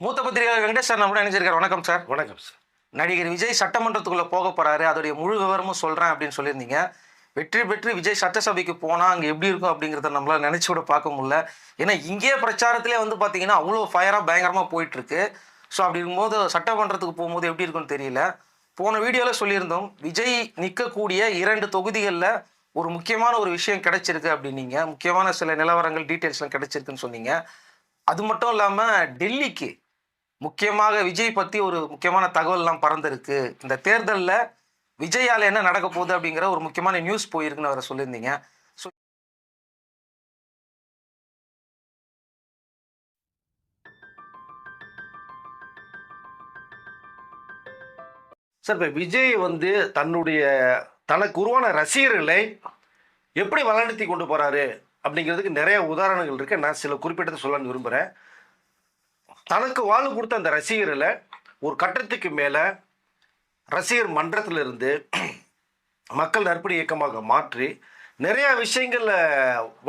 மூத்த பத்திரிகையாளர் வெங்கடேஷ் சார் நம்மளோட இணைஞ்சிருக்காரு. வணக்கம் சார். வணக்கம் சார். நடிகர் விஜய் சட்டமன்றத்துக்குள்ள போக போறாரு, அதோடைய முழு விவரமும் சொல்றேன் அப்படின்னு சொல்லியிருந்தீங்க. வெற்றி பெற்று விஜய் சட்டசபைக்கு போனா அங்க எப்படி இருக்கும் அப்படிங்கிறத நம்மளால நினைச்சு கூட பார்க்க முடியல. ஏன்னா இங்கே பிரச்சாரத்திலே வந்து பாத்தீங்கன்னா அவ்வளோ ஃபயரா பயங்கரமா போயிட்டு இருக்கு. ஸோ அப்படி இருக்கும்போது சட்டமன்றத்துக்கு போகும்போது எப்படி இருக்குன்னு தெரியல. போன வீடியோல சொல்லியிருந்தோம், விஜய் நிற்கக்கூடிய 2 தொகுதிகளில் ஒரு முக்கியமான ஒரு விஷயம் கிடைச்சிருக்கு அப்படின்னீங்க. முக்கியமான சில நிலவரங்கள் டீட்டெயில்ஸ்லாம் கிடைச்சிருக்குன்னு சொன்னீங்க. அது மட்டும் இல்லாம டெல்லிக்கு முக்கியமாக விஜய் பத்தி ஒரு முக்கியமான தகவல்லாம் பறந்துருக்கு. இந்த தேர்தலில் விஜயால என்ன நடக்க போகுது அப்படிங்கிற ஒரு முக்கியமான நியூஸ் போயிருக்குன்னு அவரை சொல்லியிருந்தீங்க. சார், இப்போ விஜய் தனக்கு உருவான ரசிகர்களை எப்படி வழிநடத்தி கொண்டு போறாரு அப்படிங்கிறதுக்கு நிறைய உதாரணங்கள் இருக்கு. நான் சில குறிப்பிட்டதை சொல்லணும்னு விரும்புகிறேன். தனக்கு வாழ்வு கொடுத்த அந்த ரசிகர்களை ஒரு கட்டத்துக்கு மேலே ரசிகர் மன்றத்திலிருந்து மக்கள் நற்பணி இயக்கமாக மாற்றி நிறைய விஷயங்கள்ல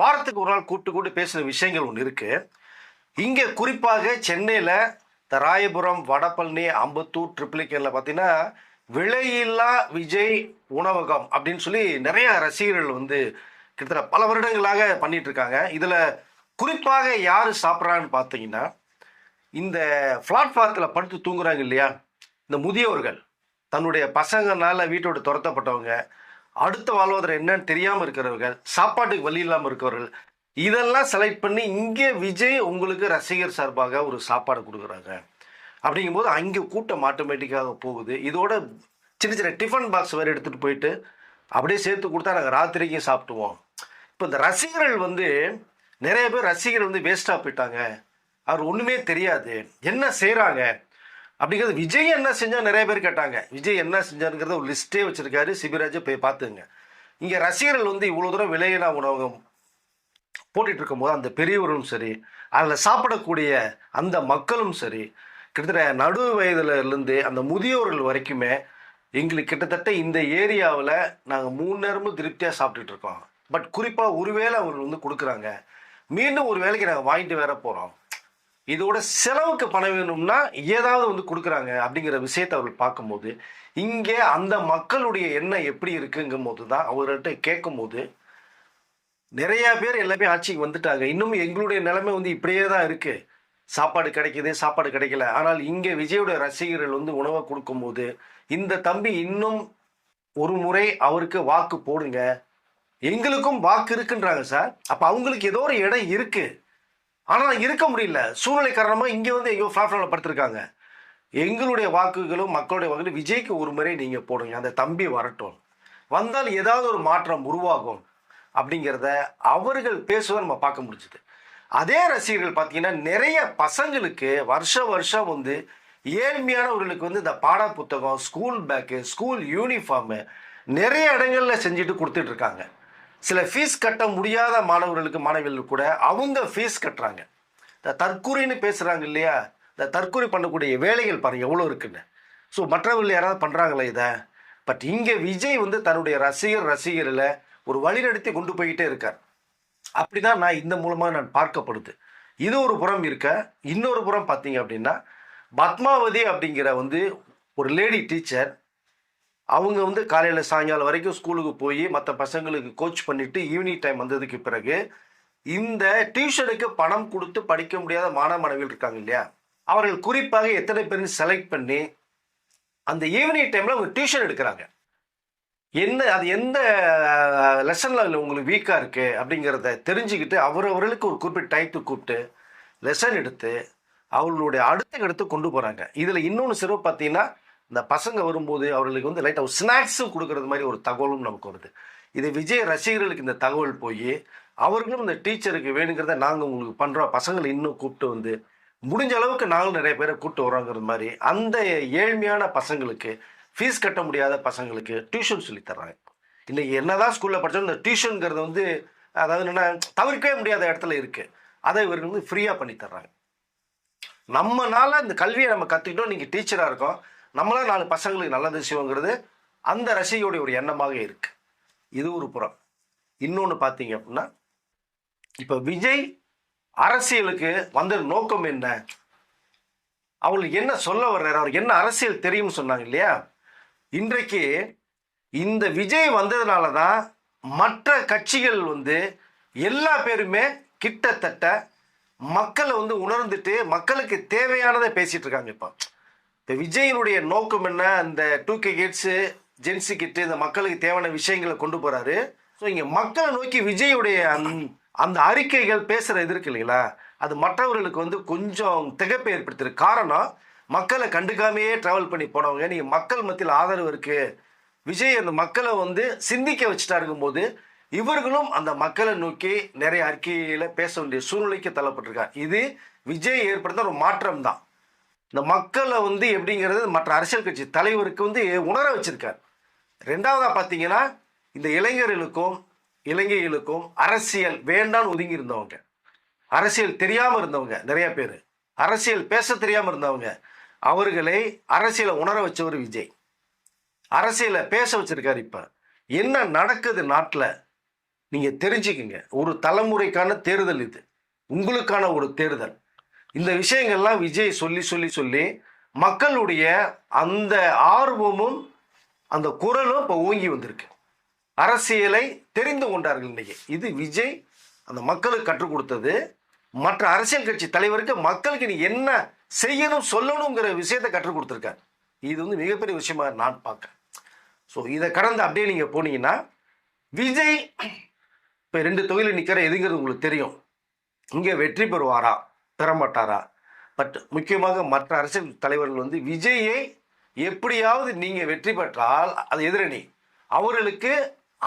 வாரத்துக்கு ஒரு நாள் கூப்பிட்டு பேசுகிற விஷயங்கள் ஒன்று இருக்கு. இங்கே குறிப்பாக சென்னையில் ராயபுரம், வடபழனி, அம்பத்தூர், ட்ரிப்ளிகேனில் பார்த்தீங்கன்னா விலையில்லா விஜய் உணவகம் அப்படின்னு சொல்லி நிறைய ரசிகர்கள் கிட்டத்தட்ட பல வருடங்களாக பண்ணிட்டு இருக்காங்க. இதில் குறிப்பாக யார் சாப்பிட்றான்னு பார்த்தீங்கன்னா, இந்த பிளாட்ஃபாரத்தில் படுத்து தூங்குறாங்க இல்லையா, இந்த முதியோர்கள், தன்னுடைய பசங்கனால வீட்டோட துரத்தப்பட்டவங்க, அடுத்த வாழ்வாதாரம் என்னன்னு தெரியாமல் இருக்கிறவர்கள், சாப்பாட்டுக்கு வழி இல்லாமல் இருக்கிறவர்கள், இதெல்லாம் செலக்ட் பண்ணி இங்கே விஜய் உங்களுக்கு ரசிகர் சார்பாக ஒரு சாப்பாடு கொடுக்குறாங்க. அப்படிங்கும்போது அங்கே கூட்டம் ஆட்டோமேட்டிக்காக போகுது. இதோட சின்ன சின்ன டிஃபன் பாக்ஸ் வேறு எடுத்துகிட்டு போயிட்டு அப்படியே சேர்த்து கொடுத்தா நாங்கள் ராத்திரிக்கும் சாப்பிடுவோம். இப்போ இந்த ரசிகர்கள் நிறைய பேர் ரசிகர்கள் வேஸ்ட்டாக போயிட்டாங்க, அவர் ஒன்றுமே தெரியாது, என்ன செய்கிறாங்க அப்படிங்கிறது. விஜய் என்ன செஞ்சால் நிறைய பேர் கேட்டாங்க. விஜய் என்ன செஞ்சாருங்கிறத ஒரு லிஸ்ட்டே வச்சுருக்காரு, சிபிராஜை போய் பார்த்துங்க. இங்கே ரசிகர்கள் இவ்வளோ தூரம் விலையில்லா உணவகம் போட்டுட்டு இருக்கும்போது அந்த பெரியவர்களும் சரி, அதில் சாப்பிடக்கூடிய அந்த மக்களும் சரி, கிட்டத்தட்ட நடு வயதுலேருந்து அந்த முதியோர்கள் வரைக்குமே எங்களுக்கு கிட்டத்தட்ட இந்த ஏரியாவில் நாங்கள் 3 நேரமும் திருப்தியாக சாப்பிட்டுட்டு இருக்கோம். பட் குறிப்பாக ஒருவேளை அவர்கள் கொடுக்குறாங்க, மீண்டும் ஒரு வேலைக்கு நாங்கள் வாங்கிட்டு வேற போகிறோம், இதோட செலவுக்கு பணம் வேணும்னா ஏதாவது கொடுக்குறாங்க அப்படிங்கிற விஷயத்தை அவர்கள் பார்க்கும்போது இங்கே அந்த மக்களுடைய எண்ணம் எப்படி இருக்குங்கும் போது தான் அவர்கிட்ட கேட்கும்போது, நிறைய பேர் எல்லாமே ஆட்சிக்கு வந்துட்டாங்க, இன்னும் எங்களுடைய நிலைமை இப்படியே தான் இருக்கு, சாப்பாடு கிடைக்குது, சாப்பாடு கிடைக்கல. ஆனால் இங்கே விஜயோட ரசிகர்கள் உணவை கொடுக்கும்போது இந்த தம்பி இன்னும் ஒரு முறை அவருக்கு வாக்கு போடுங்க, எங்களுக்கும் வாக்கு இருக்குன்றாங்க சார். அப்போ அவங்களுக்கு ஏதோ ஒரு இடம் இருக்கு, ஆனால் இருக்க முடியல, சூழ்நிலை காரணமாக இங்கே எங்கேயோ பிளாட்ஃபார்மில் படுத்திருக்காங்க. எங்களுடைய வாக்குகளும் மக்களுடைய வாக்குகளும் விஜய்க்கு ஒரு முறை நீங்கள் போடுங்க, அந்த தம்பி வரட்டும், வந்தால் ஏதாவது ஒரு மாற்றம் உருவாகும் அப்படிங்கிறத அவர்கள் பேசுவதை நம்ம பார்க்க முடிஞ்சுது. அதே ரசிகர்கள் பார்த்தீங்கன்னா நிறைய பசங்களுக்கு வருஷம் ஏழ்மையானவர்களுக்கு இந்த பாட புத்தகம், ஸ்கூல் பேக்கு, ஸ்கூல் யூனிஃபார்மு நிறைய இடங்களில் செஞ்சுட்டு கொடுத்துட்டு இருக்காங்க. சில ஃபீஸ் கட்ட முடியாத மாணவர்களுக்கு, மாணவிகளுக்கு கூட அவங்க ஃபீஸ் கட்டுறாங்க. இந்த தற்கொலைன்னு பேசுகிறாங்க இல்லையா, இந்த தற்கொலை பண்ணக்கூடிய வேலைகள் பாருங்கள் எவ்வளோ இருக்குன்னு. ஸோ மற்றவர்கள் யாராவது பண்ணுறாங்களா இதை? பட் இங்கே விஜய் தன்னுடைய ரசிகர்களை ஒரு வழிநடத்தி கொண்டு போய்கிட்டே இருக்கார். அப்படிதான் நான் இந்த மூலமாக நான் பார்க்கப்படுது. இது ஒரு புறம் இருக்க, இன்னொரு புறம் பார்த்தீங்க அப்படின்னா பத்மாவதி அப்படிங்கிற ஒரு லேடி டீச்சர், அவங்க காலையில் சாயங்காலம் வரைக்கும் ஸ்கூலுக்கு போய் மற்ற பசங்களுக்கு கோச் பண்ணிட்டு ஈவினிங் டைம் வந்ததுக்கு பிறகு இந்த டியூஷனுக்கு பணம் கொடுத்து படிக்க முடியாத மாணவர்கள் இருக்காங்க இல்லையா, அவர்கள் குறிப்பாக எத்தனை பேர் செலக்ட் பண்ணி அந்த ஈவினிங் டைமில் அவங்க டியூஷன் எடுக்கிறாங்க. அது எந்த லெசனில் உங்களுக்கு வீக்காக இருக்குது அப்படிங்கிறத தெரிஞ்சுக்கிட்டு அவர்களுக்கு ஒரு குறிப்பிட்ட டைத்துக்கு கூப்பிட்டு லெசன் எடுத்து அவர்களுடைய அடுத்த இடத்து கொண்டு போகிறாங்க. இதில் இன்னொன்று சிறப்பு பார்த்தீங்கன்னா, இந்த பசங்க வரும்போது அவர்களுக்கு லைட்டாக ஒரு ஸ்நாக்ஸும் கொடுக்குறது மாதிரி ஒரு தகவலும் நமக்கு வருது. இது விஜய் ரசிகர்களுக்கு இந்த தகவல் போய் அவர்களும் இந்த டீச்சருக்கு வேணுங்கிறத நாங்கள் உங்களுக்கு பண்ணுறோம், பசங்களை இன்னும் கூப்பிட்டு முடிஞ்ச அளவுக்கு நாங்களும் நிறைய பேரை கூப்பிட்டு வரோங்கிறது மாதிரி அந்த ஏழ்மையான பசங்களுக்கு, ஃபீஸ் கட்ட முடியாத பசங்களுக்கு டியூஷன் சொல்லி தர்றாங்க. இன்னைக்கு என்னதான் ஸ்கூலில் படித்தாலும் இந்த டியூஷனுங்கிறது அதாவது என்னென்னா தவிர்க்கவே முடியாத இடத்துல இருக்குது, அதை இவர்கள் ஃப்ரீயாக பண்ணி தர்றாங்க. நம்மனால இந்த கல்வியை நம்ம கற்றுக்கிட்டோம், நீங்கள் டீச்சராக இருக்கோம், நம்மளால 4 பசங்களுக்கு நல்லது செய்வோங்கிறது அந்த ரசிகையோடைய ஒரு எண்ணமாக இருக்குது. இது ஒரு புறம். இன்னொன்று பார்த்தீங்க அப்படின்னா, இப்போ விஜய் அரசியலுக்கு வந்த நோக்கம் என்ன? அவங்களுக்கு என்ன சொல்ல வர்றாரு, அவருக்கு என்ன அரசியல் தெரியும்னு சொன்னாங்க இல்லையா. இன்றைக்கு இந்த விஜய் வந்ததுனால தான் மற்ற கட்சிகள் வந்து எல்லா பேருமே கிட்டத்தட்ட மக்களை வந்து உணர்ந்துட்டு மக்களுக்கு தேவையானதை பேசிட்டு இருக்காங்க. இப்போ விஜயினுடைய நோக்கம் என்ன, இந்த 2K கிட்ஸு ஜென்சி கிட்டு இந்த மக்களுக்கு தேவையான விஷயங்களை கொண்டு போறாரு. ஸோ இங்கே மக்களை நோக்கி விஜயுடைய அந்த அறிக்கைகள் பேசுகிற இது இருக்கு இல்லைங்களா, அது மற்றவர்களுக்கு வந்து கொஞ்சம் திகைப்பை ஏற்படுத்திருக்கு. காரணம், மக்களை கண்டுக்காமையே ட்ராவல் பண்ணி போனவங்க நீங்கள் மக்கள் மத்தியில் ஆதரவு இருக்குது, விஜய் அந்த மக்களை வந்து சிந்திக்க வச்சுட்டாருங்கும் போது இவர்களும் அந்த மக்களை நோக்கி நிறைய அறிக்கைகளை பேச வேண்டிய சூழ்நிலைக்கு தள்ளப்பட்டிருக்கார். இது விஜய் ஏற்படுத்த ஒரு மாற்றம் தான். இந்த மக்களை வந்து எப்படிங்கிறது மற்ற அரசியல் கட்சி தலைவருக்கு வந்து உணர வச்சிருக்கார். ரெண்டாவதாக பார்த்தீங்கன்னா, இந்த இளைஞர்களுக்கும் அரசியல் வேண்டான்னு ஒதுங்கி இருந்தவங்க, அரசியல் தெரியாமல் இருந்தவங்க நிறைய பேர், அரசியல் பேச தெரியாமல் இருந்தவங்க, அவர்களை அரசியலை உணர வச்சவர் விஜய். அரசியலை பேச வச்சிருக்காரு. இப்போ என்ன நடக்குது நாட்டில் நீங்கள் தெரிஞ்சுக்குங்க. ஒரு தலைமுறைக்கான தேர்தல், இது உங்களுக்கான ஒரு தேர்தல். இந்த விஷயங்கள்லாம் விஜய் சொல்லி சொல்லி சொல்லி மக்களுடைய அந்த ஆர்வமும் அந்த குரலும் இப்போ ஓங்கி வந்திருக்கு. அரசியலை தெரிந்து கொண்டார்கள் இன்னைக்கு. இது விஜய் அந்த மக்களுக்கு கற்றுக் கொடுத்தது. மற்ற அரசியல் கட்சி தலைவருக்கு மக்களுக்கு நீ என்ன செய்யணும் சொல்லணுங்கிற விஷயத்தை கற்றுக் கொடுத்துருக்காரு. இது வந்து மிகப்பெரிய விஷயமா நான் பார்க்குறேன். ஸோ இதை கடந்து அப்படியே நீங்கள் போனீங்கன்னா, விஜய் இப்போ 2 தொகுதியில் நிற்கிற எதுங்கிறது உங்களுக்கு தெரியும். இங்கே வெற்றி பெறுவாரா பெறமாட்டாரா? பட் முக்கியமாக மற்ற அரசியல் தலைவர்கள் வந்து விஜயை எப்படியாவது நீங்கள் வெற்றி பெற்றால் அது எதிரணி, அவர்களுக்கு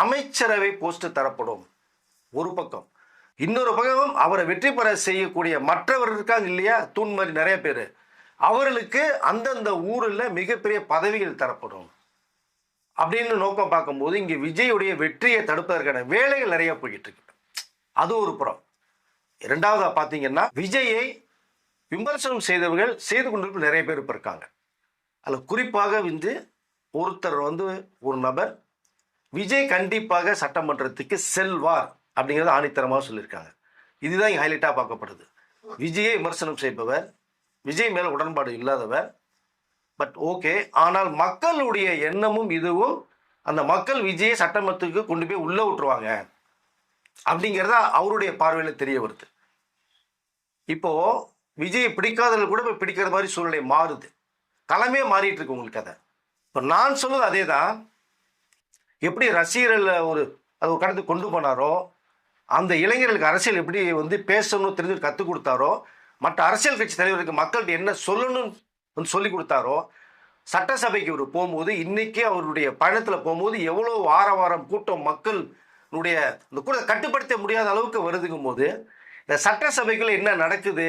அமைச்சரவை போஸ்ட் தரப்படும் ஒரு பக்கம். இன்னொரு பக்கம் அவரை வெற்றி பெற செய்யக்கூடிய மற்றவர்கள் இருக்காங்க இல்லையா, தூண் மாதிரி நிறைய பேர், அவர்களுக்கு அந்தந்த ஊரில் மிகப்பெரிய பதவிகள் தரப்படும் அப்படின்னு நோக்கம் பார்க்கும்போது இங்கே விஜயுடைய வெற்றியை தடுப்பதற்கான வேலைகள் நிறைய போய்கிட்டு இருக்கு. அது ஒரு புறம். இரண்டாவதாக பார்த்தீங்கன்னா, விஜயை விமர்சனம் செய்தவர்கள் செய்து கொண்டிருக்க நிறைய பேர் இப்போ இருக்காங்க. அதில் குறிப்பாக வந்து ஒருத்தர் வந்து ஒரு நபர் விஜய் கண்டிப்பாக சட்டமன்றத்துக்கு செல்வார் அப்படிங்கிறத ஆணித்தரமாக சொல்லியிருக்காங்க. இதுதான் இங்கே ஹைலைட்டாக பார்க்கப்படுது. விஜயை விமர்சனம் செய்பவர், விஜய் மேலே உடன்பாடு இல்லாதவர், பட் ஓகே, ஆனால் மக்களுடைய எண்ணமும் இதுவும் அந்த மக்கள் விஜயை சட்டமன்றத்துக்கு கொண்டு போய் உள்ளே விட்டுருவாங்க அப்படிங்கிறத அவருடைய பார்வையில் தெரிய வருது. இப்போ விஜயை பிடிக்காதவர்கள் கூட இப்போ பிடிக்கிற மாதிரி சூழ்நிலை மாறுது. களமே மாறிட்டு இருக்கு உங்களுக்கு. அதை இப்போ நான் சொல்லுவது அதே தான். எப்படி ரசிகர்கள் அது ஒரு கடந்து கொண்டு போனாரோ, அந்த இளைஞர்களுக்கு அரசியல் எப்படி வந்து பேசணும்னு தெரிஞ்சு கற்றுக் கொடுத்தாரோ, மற்ற அரசியல் கட்சி தலைவருக்கு மக்கள்கிட்ட என்ன சொல்லணும்னு வந்து சொல்லி கொடுத்தாரோ, சட்டசபைக்கு அவர் போகும்போது இன்னைக்கே அவருடைய பயணத்தில் போகும்போது எவ்வளோ வாரம் கூட்டம் மக்களுடைய இந்த கூட கட்டுப்படுத்த முடியாத அளவுக்கு வருதுங்கும் போது இந்த சட்டசபைக்குள்ள என்ன நடக்குது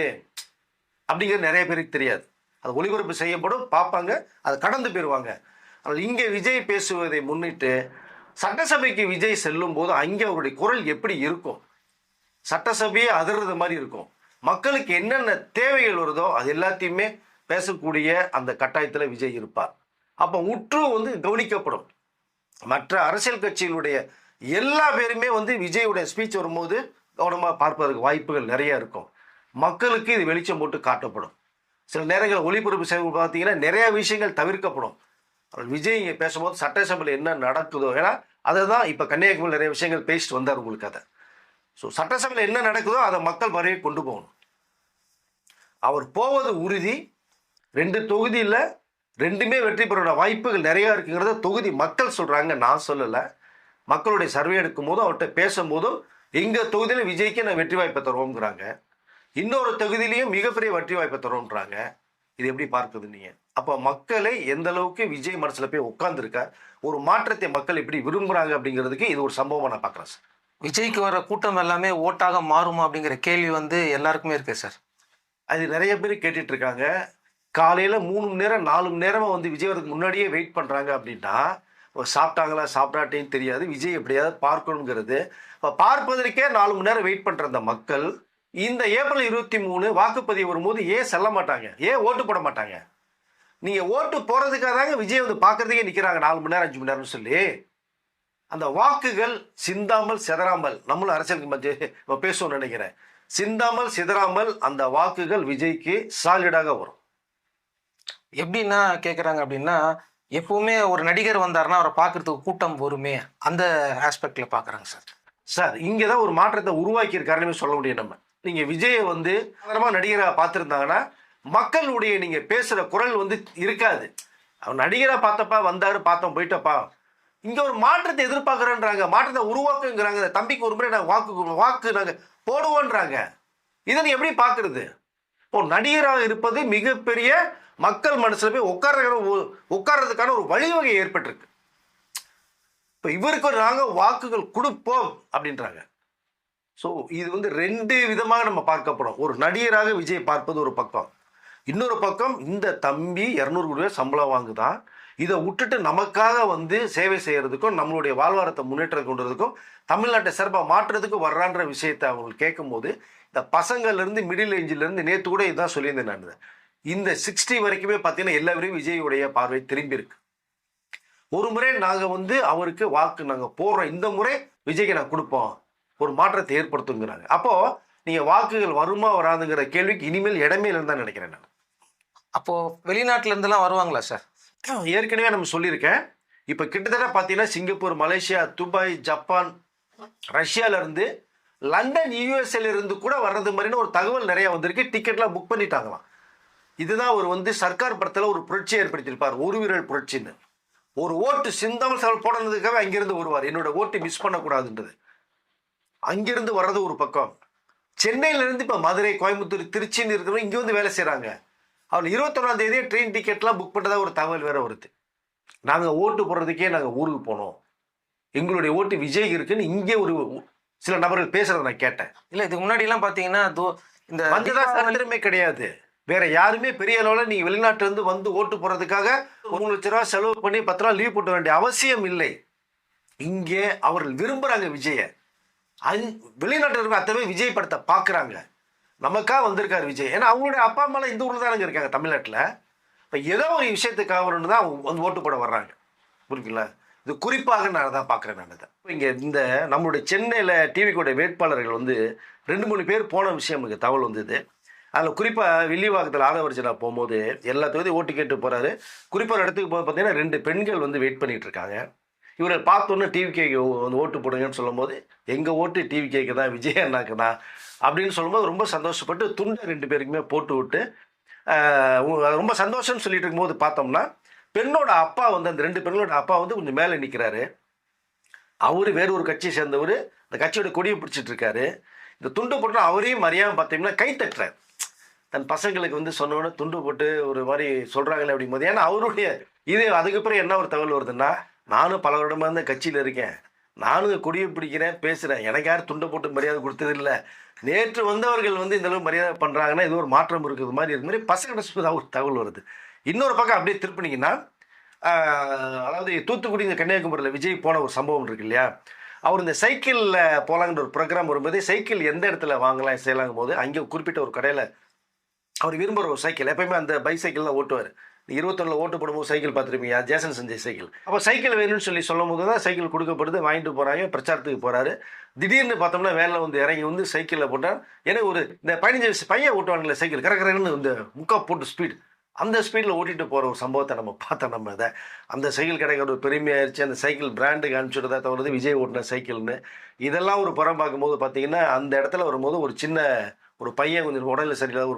அப்படிங்கிறது நிறைய பேருக்கு தெரியாது. அது ஒளிபரப்பு செய்யப்படும், பார்ப்பாங்க, அதை கடந்து போயிடுவாங்க. ஆனால் இங்கே விஜய் பேசுவதை முன்னிட்டு சட்டசபைக்கு விஜய் செல்லும் போது அங்கே அவருடைய குரல் எப்படி இருக்கும், சட்டசபையே அதிர்றது மாதிரி இருக்கும். மக்களுக்கு என்னென்ன தேவைகள் வருதோ அது எல்லாத்தையுமே பேசக்கூடிய அந்த கட்டாயத்தில் விஜய் இருப்பார். அப்போ உற்று வந்து கவனிக்கப்படும். மற்ற அரசியல் கட்சிகளுடைய எல்லா பேருமே வந்து விஜயுடைய ஸ்பீச் வரும்போது கவனமாக பார்ப்பதற்கு வாய்ப்புகள் நிறைய இருக்கும். மக்களுக்கு இது வெளிச்சம் போட்டு காட்டப்படும். சில நேரங்களில் ஒளிபரப்பு செய்ய பார்த்தீங்கன்னா நிறைய விஷயங்கள் தவிர்க்கப்படும். விஜய் இங்கே பேசும்போது சட்டசபையில் என்ன நடக்குதோ, ஏன்னா அதை தான் இப்போ கன்னியாகுமரியில் நிறைய விஷயங்கள் பேசிட்டு வந்தார் உங்களுக்கு. அதை ஸோ சட்டசபையில் என்ன நடக்குதோ அதை மக்கள் வரையே கொண்டு போகணும். அவர் போவது உறுதி. 2 தொகுதியில் 2மே வெற்றி பெற வாய்ப்புகள் நிறையா இருக்குங்கிறத தொகுதி மக்கள் சொல்கிறாங்க, நான் சொல்லலை. மக்களுடைய சர்வே எடுக்கும் போதும் அவர்கிட்ட பேசும்போதும் எங்கள் தொகுதியில் விஜய்க்கு நான் வெற்றி வாய்ப்பை தருவோங்கிறாங்க, இன்னொரு தொகுதியிலையும் மிகப்பெரிய வெற்றி வாய்ப்பை தருவோன்றாங்க. இது எப்படி பார்க்குது நீங்கள்? அப்போ மக்களை எந்த அளவுக்கு விஜய் மனசில் போய் உட்கார்ந்துருக்கார், ஒரு மாற்றத்தை மக்கள் எப்படி விரும்புகிறாங்க அப்படிங்கிறதுக்கு இது ஒரு சம்பவமாக நான் பார்க்குறேன் சார். விஜய்க்கு வர கூட்டம் எல்லாமே ஓட்டாக மாறுமா அப்படிங்கிற கேள்வி வந்து எல்லாருக்குமே இருக்கு சார். அது நிறைய பேர் கேட்டுட்டு இருக்காங்க. காலையில் 3 மணி நேரம் 4 மணி நேரமாக வந்து விஜய் வரதுக்கு முன்னாடியே வெயிட் பண்ணுறாங்க அப்படின்னா சாப்பிட்டாங்களா சாப்பிடாட்டேன்னு தெரியாது, விஜய் எப்படியாவது பார்க்கணுங்கிறது. இப்போ பார்ப்பதற்கே 4 மணி நேரம் வெயிட் பண்ணுற அந்த மக்கள் இந்த ஏப்ரல் 23 வாக்குப்பதிவு வரும்போது ஏன் செல்ல மாட்டாங்க, ஏன் ஓட்டு போட மாட்டாங்க? நீங்கள் ஓட்டு போகிறதுக்காக தாங்க விஜய் வந்து பார்க்கறதுக்கே நிற்கிறாங்க 4 மணி நேரம் 5 மணி நேரம்னு சொல்லி. அந்த வாக்குகள் சிந்தாமல் சிதறாமல், நம்மளும் அரசியலுக்கு மத்திய பேசணும்னு நினைக்கிறேன், சிந்தாமல் சிதறாமல் அந்த வாக்குகள் விஜய்க்கு சாலிடாக வரும். எப்படின்னா கேட்குறாங்க அப்படின்னா, எப்பவுமே ஒரு நடிகர் வந்தாருன்னா, அவர பார்க்கறதுக்கு கூட்டம் வருமே, அந்த ஆஸ்பெக்ட்ல பார்க்குறாங்க சார். சார் இங்கே தான் ஒரு மாற்றத்தை உருவாக்கியிருக்காருன்னு சொல்ல முடியும் நம்ம. நீங்கள் விஜயை வந்து சாதாரணமாக நடிகராக பார்த்துருந்தாங்கன்னா மக்களுடைய நீங்கள் பேசுகிற குரல் வந்து இருக்காது. அவர் நடிகராக பார்த்தப்பா வந்தார், பார்த்தோம், போயிட்டப்பா. இங்கே ஒரு மாற்றத்தை எதிர்பார்க்குறேன்றாங்க, மாற்றத்தை உருவாக்குங்கிறாங்க. தம்பிக்கு ஒரு முறை நாங்கள் வாக்கு நாங்கள் போடுவோன்றாங்க. இதை நீ எப்படி பார்க்குறது? இப்போ நடிகராக இருப்பது மிகப்பெரிய மக்கள் மனசுல போய் உட்கார்றதுக்கான ஒரு வழிவகை ஏற்பட்டிருக்கு. இப்போ இவருக்கு நாங்கள் வாக்குகள் கொடுப்போம் அப்படின்றாங்க. ஸோ இது வந்து ரெண்டு விதமாக நம்ம பார்க்கப்படும். ஒரு நடிகராக விஜய் பார்ப்பது ஒரு பக்கம், இன்னொரு பக்கம் இந்த தம்பி 200 கோடி ரூபாய் சம்பளம் வாங்குதான், இதை விட்டுட்டு நமக்காக வந்து சேவை செய்யறதுக்கும் நம்மளுடைய வாழ்வாரத்தை முன்னேற்றம் கொண்டதுக்கும் தமிழ்நாட்டை சிறப்பாக மாற்றுறதுக்கும் வர்றான்ற விஷயத்தை அவங்க கேட்கும்போது இந்த பசங்கள்லேருந்து மிடில் ஏஞ்சிலேருந்து நேற்று கூட இதுதான் சொல்லியிருந்தேன் நான். இந்த 60 வரைக்குமே பார்த்தீங்கன்னா எல்லாருமே விஜயுடைய பார்வை திரும்பி இருக்கு. ஒரு முறை நாங்கள் வந்து அவருக்கு வாக்கு நாங்கள் போடுறோம், இந்த முறை விஜய்க்கு நான் கொடுப்போம், ஒரு மாற்றத்தை ஏற்படுத்துங்கிறாங்க. அப்போது நீங்கள் வாக்குகள் வருமா வராதுங்கிற கேள்விக்கு இனிமேல் இடமே இல்லைன்னு தான் நினைக்கிறேன் நான். அப்போது வெளிநாட்டிலேருந்துலாம் வருவாங்களா சார்? ஏற்கனவே நம்ம சொல்லியிருக்கேன். இப்போ கிட்டத்தட்ட பார்த்தீங்கன்னா சிங்கப்பூர், மலேசியா, துபாய், ஜப்பான், ரஷ்யாவிலேருந்து, லண்டன், யூஎஸ்ஏல இருந்து கூட வர்றது மாதிரின்னு ஒரு தகவல் நிறையா வந்திருக்கு. டிக்கெட்லாம் புக் பண்ணிட்டாங்களாம். இதுதான் அவர் வந்து சர்க்கார் படத்தில் ஒரு புரட்சியை ஏற்படுத்தியிருப்பார், ஒரு வீரல் புரட்சின்னு. ஒரு ஓட்டு சிந்தாமல் செலவு போடுறதுக்காக அங்கிருந்து வருவார், என்னோட ஓட்டு மிஸ் பண்ணக்கூடாதுன்றது. அங்கிருந்து வர்றது ஒரு பக்கம். சென்னையிலேருந்து இப்போ மதுரை, கோயம்புத்தூர், திருச்சின்னு இருக்கிறவங்க இங்கே வந்து வேலை செய்கிறாங்க. அவர் 21ஆம் தேதியே ட்ரெயின் டிக்கெட்லாம் புக் பண்ணுறதா ஒரு தகவல் வேற வருது. நாங்கள் ஓட்டு போடுறதுக்கே நாங்கள் ஊருக்கு போனோம், எங்களுடைய ஓட்டு விஜய் இருக்குன்னு இங்கே ஒரு சில நபர்கள் பேசுறதை நான் கேட்டேன். இல்லை, இதுக்கு முன்னாடிலாம் பார்த்தீங்கன்னா இந்த வந்ததா சரித்திரமே கிடையாது. வேற யாருமே பெரிய அளவில் நீங்கள் வெளிநாட்டிலேருந்து வந்து ஓட்டு போடுறதுக்காக 3 லட்ச ரூபா செலவு பண்ணி 10 நாள் லீவ் போட்ட வேண்டிய அவசியம் இல்லை. இங்கே அவர்கள் விரும்புகிறாங்க விஜயை. வெளிநாட்டில் இருக்க அத்தனை விஜய் படத்தை பார்க்குறாங்க. நமக்காக வந்திருக்காரு விஜய். ஏன்னா அவங்களுடைய அப்பா அம்மாலாம் இந்த ஊரில் தானங்க இருக்காங்க தமிழ்நாட்டில். இப்போ ஏதோ ஒரு விஷயத்துக்காக வரணுன்னு தான் அவங்க வந்து ஓட்டு போட வர்றாங்க. புரியுங்களா? இது குறிப்பாக நான் தான் பார்க்குறேன். நான் இதை இங்கே இந்த நம்மளுடைய சென்னையில் டிவிக்குடைய வேட்பாளர்கள் வந்து 2-3 பேர் போன விஷயம் எனக்கு தகவல் வந்தது. அதில் குறிப்பாக வில்லிவாக்கத்தில் ஆதவர்ஜனா போகும்போது எல்லா தொகுதியும் ஓட்டு கேட்டு போகிறாரு. குறிப்பாக ஒரு இடத்துக்கு போது பார்த்தீங்கன்னா 2 பெண்கள் வந்து வெயிட் பண்ணிகிட்டு இருக்காங்க. இவரை பார்த்தோன்னே டிவிகேக்கு வந்து ஓட்டு போடுங்கன்னு சொல்லும்போது எங்கள் ஓட்டு டிவிகேக்கு தான், விஜய் அண்ணாக்கு தான் அப்படின்னு சொல்லும்போது ரொம்ப சந்தோஷப்பட்டு துண்டை 2 பேருக்குமே போட்டு விட்டு ரொம்ப சந்தோஷம்னு சொல்லிட்டு இருக்கும்போது பார்த்தோம்னா பெண்ணோட அப்பா வந்து அந்த 2 பெண்களோட அப்பா வந்து கொஞ்சம் மேலே நிற்கிறாரு. அவரு வேற ஒரு கட்சியை சேர்ந்தவர், அந்த கட்சியோட கொடியை பிடிச்சிட்டு இருக்காரு. இந்த துண்டு போட்டு அவரையும் மரியாதை பார்த்தீங்கன்னா கை தட்டுறாரு. தன் பசங்களுக்கு வந்து சொன்னோன்னே துண்டு போட்டு ஒரு மாதிரி சொல்கிறாங்களே அப்படிங்கும்போது, ஏன்னா அவருடைய இது அதுக்கப்புறம் என்ன ஒரு தகவல் வருதுன்னா, நானும் பல வருடமாக இருந்த கட்சியில் இருக்கேன், நானும் கொடியை பிடிக்கிறேன், பேசுகிறேன், எனக்கு யாரும் துண்டை போட்டு மரியாதை கொடுத்ததில்லை, நேற்று வந்தவர்கள் வந்து இந்த அளவு மரியாதை பண்ணுறாங்கன்னா இது ஒரு மாற்றம் இருக்குது மாதிரி இருக்கு மாதிரி பசங்க ஒரு தகவல் வருது. இன்னொரு பக்கம் அப்படியே திருப்பினீங்கன்னா அதாவது தூத்துக்குடி இந்த கன்னியாகுமரியில் விஜய் போன ஒரு சம்பவம் இருக்கு இல்லையா, அவர் இந்த சைக்கிளில் போகலாங்கிற ஒரு ப்ரோக்ராம் வரும்போது சைக்கிள் எந்த இடத்துல வாங்கலாம் செய்யலாங்கும் போது அங்கே குறிப்பிட்ட ஒரு கடையில் அவர் விரும்புகிற ஒரு சைக்கிள், எப்பயுமே அந்த பைசைக்கிள் தான் ஓட்டுவார். 21 ஓட்டு போடும்போது சைக்கிள் பார்த்துருப்பீங்க, ஜேசன் சஞ்சய் சைக்கிள். அப்போ சைக்கிள் வேணும்னு சொல்லும் போது தான் சைக்கிள் கொடுக்கப்படுது, வாங்கிட்டு போகிறாங்க, பிரச்சாரத்துக்கு போகிறாரு. திடீர்னு பார்த்தோம்னா வேலை வந்து இறங்கி வந்து சைக்கிளில் போட்டால், எனக்கு ஒரு இந்த 15 வயசு பையன் ஓட்டுவாங்களே சைக்கிள், கரெக்டாக இந்த முக்கா போட்டு ஸ்பீடு, அந்த ஸ்பீடில் ஓட்டிகிட்டு போகிற ஒரு சம்பவத்தை நம்ம பார்த்தோம். நம்ம இதை அந்த சைக்கிள் கிடைக்கிற ஒரு பெருமையாயிருச்சு, அந்த சைக்கிள் பிராண்டுக்கு அனுப்பிச்சுட்டதா தவிர்த்து விஜய் ஓட்டின சைக்கிள்னு. இதெல்லாம் ஒரு புறம் பார்க்கும்போது பார்த்தீங்கன்னா அந்த இடத்துல வரும்போது ஒரு சின்ன ஒரு பையன் கொஞ்சம் உடலில் சரியில்லாத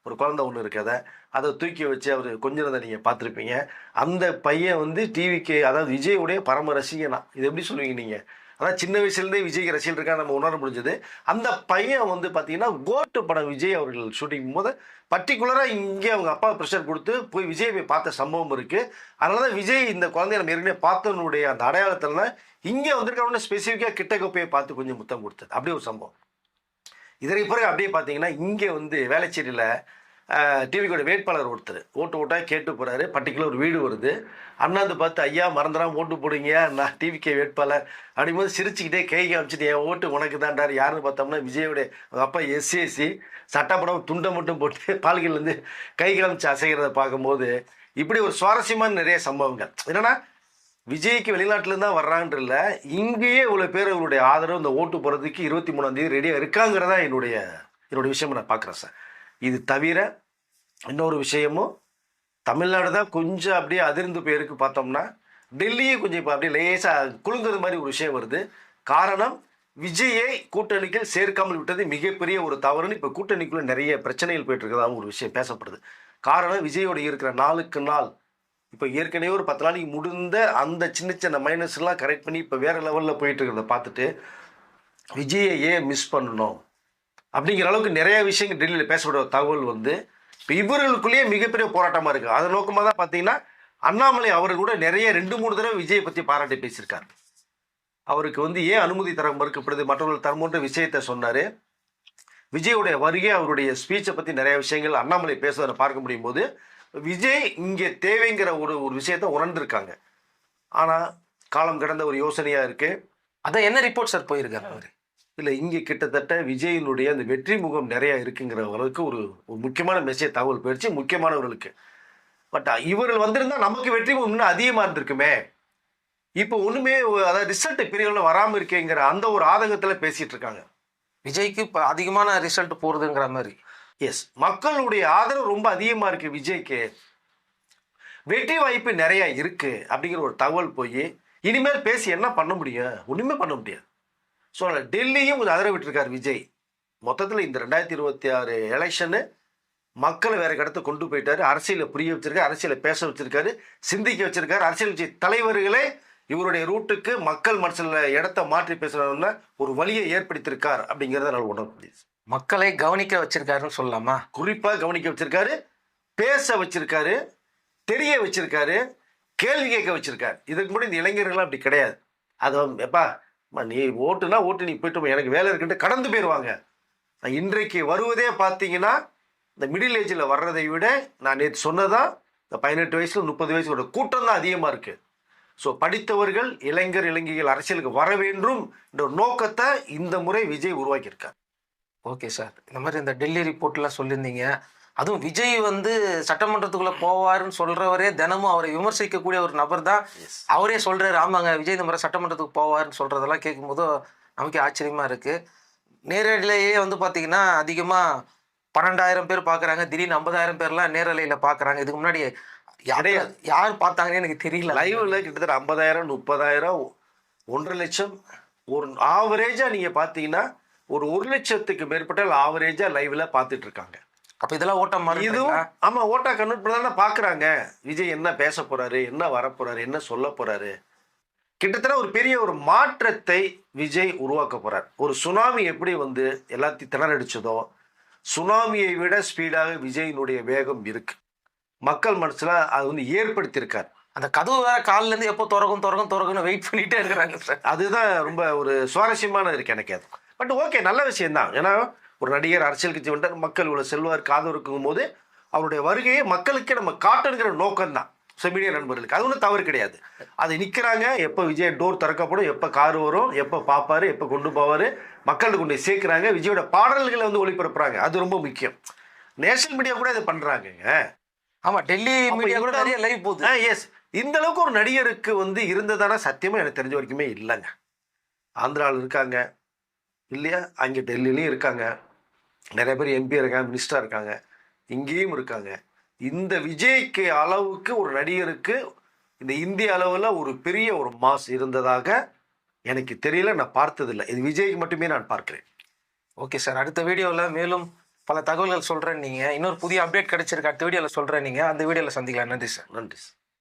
ஒரு குழந்தை ஒன்று இருக்காத, அதை தூக்கி வச்சு அவர் கொஞ்சம் நீங்கள் பார்த்துருப்பீங்க. அந்த பையன் வந்து டிவிக்கு, அதாவது விஜயுடைய பரம ரசிகனா, இது எப்படி சொல்லுவீங்க நீங்கள், அதான் சின்ன வயசுலேருந்தே விஜய்க்கு ரசிகல் இருக்கா நம்ம உணர முடிஞ்சது. அந்த பையன் வந்து பார்த்தீங்கன்னா கோட்டு படம் விஜய் அவர்கள் ஷூட்டிங் போது பர்டிகுலராக இங்கே அவங்க அப்பா ப்ரெஷர் கொடுத்து போய் விஜய் போய் பார்த்த சம்பவம் இருக்குது. அதனால தான் விஜய் இந்த குழந்தைய நம்ம ஏற்கனவே பார்த்தனுடைய அந்த அடையாளத்தில் இங்கே வந்திருக்கவொடனே ஸ்பெசிஃபிக்காக கிட்ட போய் பார்த்து கொஞ்சம் முத்தம் கொடுத்தது, அப்படியே ஒரு சம்பவம். இதற்கு பிறகு அப்படியே பார்த்தீங்கன்னா இங்கே வந்து வேளச்சேரியில் டிவிக்கோட வேட்பாளர் ஒருத்தர் ஓட்டாக கேட்டு போகிறாரு. பர்டிகுலர் ஒரு வீடு வருது, அண்ணாந்து பார்த்து ஐயா மறந்துடாம ஓட்டு போடுங்க, நான் டிவிகே வேட்பாளர் அப்படிங்கும்போது சிரிச்சுக்கிட்டே கை காமிச்சிட்டு என் ஓட்டு உனக்கு தான்டார். யாருன்னு பார்த்தோம்னா விஜயோடைய அப்பா எஸ்ஏசி சட்டப்படம் துண்டை மட்டும் போட்டு பால்கிலேருந்து கை காமிச்சு அசைகிறத பார்க்கும்போது இப்படி ஒரு சுவாரஸ்யமான நிறைய சம்பவங்கள். என்னென்னா விஜய்க்கு வெளிநாட்டிலேருந்து தான் வர்றாங்கன்றல, இங்கேயே இவ்வளோ பேர் அவருடைய ஆதரவு இந்த ஓட்டு போகிறதுக்கு 23ஆம் தேதி ரெடியாக இருக்காங்கிறதா என்னுடைய விஷயமா நான் பார்க்குறேன் சார். இது தவிர இன்னொரு விஷயமும் தமிழ்நாடு தான் கொஞ்சம் அப்படியே அதிர்ந்து போயிருக்கு பார்த்தோம்னா, டெல்லியே கொஞ்சம் இப்போ அப்படியே லேசாக குலுங்குறது மாதிரி ஒரு விஷயம் வருது. காரணம், விஜயை கூட்டணிக்குள் சேர்க்காமல் விட்டது மிகப்பெரிய ஒரு தவறுன்னு இப்போ கூட்டணிக்குள்ள நிறைய பிரச்சனைகள் போயிட்டு இருக்கிறதாவும் ஒரு விஷயம் பேசப்படுது. காரணம், விஜயோட இருக்கிற நாளுக்கு நாள் இப்போ ஏற்கனவே ஒரு 10 நாளைக்கு முடிந்த அந்த சின்ன சின்ன மைனஸ்லாம் கரெக்ட் பண்ணி இப்போ வேற லெவலில் போயிட்டு இருக்கிறத பார்த்துட்டு விஜயை ஏன் மிஸ் பண்ணணும் அப்படிங்கிற அளவுக்கு நிறைய விஷயங்கள் டெல்லியில் பேசப்படுற தகவல் வந்து இப்போ இவர்களுக்குள்ளேயே மிகப்பெரிய போராட்டமாக இருக்குது. அதன் நோக்கமாக தான் பார்த்தீங்கன்னா அண்ணாமலை அவர்கள் கூட நிறைய 2-3 தடவை விஜயை பற்றி பாராட்டி பேசியிருக்காரு. அவருக்கு வந்து ஏன் அனுமதி தர மறுக்கப்படுது, மற்றவர்கள் தரமுன்ற விஷயத்தை சொன்னார். விஜயோடைய வருகை, அவருடைய ஸ்பீச்சை பற்றி நிறைய விஷயங்கள் அண்ணாமலை பேசுவதை பார்க்க முடியும் போது விஜய் இங்கே தேவைங்கிற ஒரு விஷயத்தை உணர்ந்திருக்காங்க. ஆனால் காலம் கடந்த ஒரு யோசனையாக இருக்குது. அதான் என்ன ரிப்போர்ட் சார் போயிருக்காரு அவரு? இல்லை, இங்கே கிட்டத்தட்ட விஜயினுடைய அந்த வெற்றி முகம் நிறைய இருக்குங்கிற அளவுக்கு ஒரு முக்கியமான மெசேஜ் தகவல் போயிடுச்சு முக்கியமானவர்களுக்கு. பட் இவர்கள் வந்திருந்தால் நமக்கு வெற்றி முகம் இன்னும் அதிகமாக இருந்திருக்குமே. இப்போ ஒன்றுமே அதாவது ரிசல்ட் பெரிய அளவில் வராமல் இருக்கேங்கிற அந்த ஒரு ஆதங்கத்தில் பேசிகிட்டு இருக்காங்க. விஜய்க்கு இப்போ அதிகமான ரிசல்ட் போகிறதுங்கிற மாதிரி. எஸ், மக்களுடைய ஆதரவு ரொம்ப அதிகமாக இருக்குது விஜய்க்கு. வெற்றி வாய்ப்பு நிறையா இருக்குது அப்படிங்கிற ஒரு தகவல் போய் இனிமேல் பேசி என்ன பண்ண முடியும்? ஒன்றுமே பண்ண முடியாது. ஸோ டெல்லியும் கொஞ்சம் அதிர விட்டுருக்கார் விஜய். மொத்தத்தில் இந்த 2026 எலெக்ஷனு மக்களை வேற இடத்த கொண்டு போயிட்டாரு. அரசியலை புரிய வச்சிருக்காரு, அரசியலை பேச வச்சிருக்காரு, சிந்திக்க வச்சிருக்காரு. அரசியல் கட்சி தலைவர்களே இவருடைய ரூட்டுக்கு மக்கள் மனசில் இடத்த மாற்றி பேசுறதுல ஒரு வழியை ஏற்படுத்தியிருக்கார் அப்படிங்கிறத நான் உணர முடியுது. மக்களை கவனிக்க வச்சிருக்காருன்னு சொல்லலாமா? குறிப்பாக கவனிக்க வச்சிருக்காரு, பேச வச்சிருக்காரு, தெரிய வச்சிருக்காரு, கேள்வி கேட்க வச்சிருக்காரு. இதுக்கு முன்னாடி இந்த இளைஞர்கள்லாம் அப்படி கிடையாது. அது எப்பா நீ ஓட்டுனா ஓட்டு, நீ போயிட்டு எனக்கு வேலை இருக்குன்ட்டு கடந்து போயிடுவாங்க. இன்றைக்கு வருவதே பார்த்தீங்கன்னா இந்த மிடில் ஏஜில் வர்றதை விட நான் நேற்று சொன்னதான் இந்த 18 வயசுல 30 வயசோட கூட்டம் தான் அதிகமாக இருக்குது. ஸோ படித்தவர்கள், இளைஞர்கள் அரசியலுக்கு வர வேண்டும் என்ற ஒரு நோக்கத்தை இந்த முறை விஜய் உருவாக்கியிருக்கார். ஓகே சார், இந்த மாதிரி இந்த டெல்லி ரிப்போர்ட்லாம் சொல்லியிருந்தீங்க. அதுவும் விஜய் வந்து சட்டமன்றத்துக்குள்ளே போவாருன்னு சொல்கிறவரே தினமும் அவரை விமர்சிக்கக்கூடிய ஒரு நபர் தான். அவரே சொல்கிறாரு, ஆமாங்க விஜய் இந்த மாதிரி சட்டமன்றத்துக்கு போவாருன்னு சொல்கிறதெல்லாம் கேட்கும்போது நமக்கு ஆச்சரியமாக இருக்குது. நேரடியிலேயே வந்து பார்த்திங்கன்னா அதிகமாக 12,000 பேர் பார்க்குறாங்க, திடீர்னு 50,000 பேர்லாம் நேரலையில் பார்க்குறாங்க. இதுக்கு முன்னாடி யார் பார்த்தாங்கன்னு எனக்கு தெரியல. லைவ்ல கிட்டத்தட்ட 50,000, 30,000, 1.5 லட்சம், ஒரு ஆவரேஜாக நீங்கள் பார்த்தீங்கன்னா ஒரு 1 லட்சத்துக்கு மேற்பட்ட ஆவரேஜாக லைவ்ல பார்த்துட்டு இருக்காங்க. அப்போ இதெல்லாம் ஓட்டம் மாதிரி இதுவும் ஆமாம், ஓட்டா கன்வெர்ட் பண்ண பார்க்குறாங்க. விஜய் என்ன பேச போகிறாரு, என்ன வரப்போகிறாரு, என்ன சொல்ல போகிறாரு. கிட்டத்தட்ட ஒரு பெரிய ஒரு மாற்றத்தை விஜய் உருவாக்க போகிறார். ஒரு சுனாமி எப்படி வந்து எல்லாத்தையும் திணறடிச்சதோ, சுனாமியை விட ஸ்பீடாக விஜயினுடைய வேகம் இருக்கு. மக்கள் மனசுல அது வந்து ஏற்படுத்தியிருக்கார். அந்த கதவு வேற காலிலேருந்து எப்போ திறக்கும்னு வெயிட் பண்ணிட்டே இருக்கிறாங்க சார். அதுதான் ரொம்ப ஒரு சுவாரஸ்யமான இருக்கு எனக்கு அது. பட் ஓகே, நல்ல விஷயம்தான். ஏன்னா ஒரு நடிகர் அரசியல் கட்சி வந்துட்டு மக்கள் இவ்வளோ செல்வார் காது இருக்கும் போது அவருடைய வருகையை மக்களுக்கு நம்ம காட்டணுங்கிற நோக்கம் தான். ஸோ மீடியா நண்பர்களுக்கு அது ஒன்றும் தவறு கிடையாது. அது நிற்கிறாங்க, எப்போ விஜய் டோர் திறக்கப்படும், எப்போ கார் வரும், எப்போ பார்ப்பாரு, எப்போ கொண்டு போவார், மக்களுக்கு கொண்டு சேர்க்குறாங்க. விஜயோட பாடல்களை வந்து ஒளிபரப்புறாங்க, அது ரொம்ப முக்கியம். நேஷனல் மீடியா கூட இதை பண்ணுறாங்கங்க. ஆமாம், டெல்லி மீடியா கூட நிறைய லைவ் போகுது. எஸ், இந்த அளவுக்கு ஒரு நடிகருக்கு வந்து இருந்ததானா சத்தியமாக எனக்கு தெரிஞ்ச வரைக்குமே இல்லைங்க. ஆந்திராவில் இருக்காங்க இல்லையா, அங்கே டெல்லிலையும் இருக்காங்க, நிறைய பேர் எம்பி இருக்காங்க, மினிஸ்டராக இருக்காங்க, இங்கேயும் இருக்காங்க. இந்த விஜய்க்கு அளவுக்கு ஒரு நடிகருக்கு இந்த இந்திய அளவில் ஒரு பெரிய ஒரு மாஸ் இருந்ததாக எனக்கு தெரியல, நான் பார்த்ததில்லை. இது விஜய்க்கு மட்டுமே நான் பார்க்கிறேன். ஓகே சார், அடுத்த வீடியோவில் மேலும் பல தகவல்கள் சொல்கிறேன். நீங்கள் இன்னொரு புதிய அப்டேட் கிடைச்சிருக்கு, அடுத்த வீடியோவில் சொல்கிறேன். நீங்கள் அந்த வீடியோவில் சந்திக்கலாம். நன்றி சார். நன்றி சார்.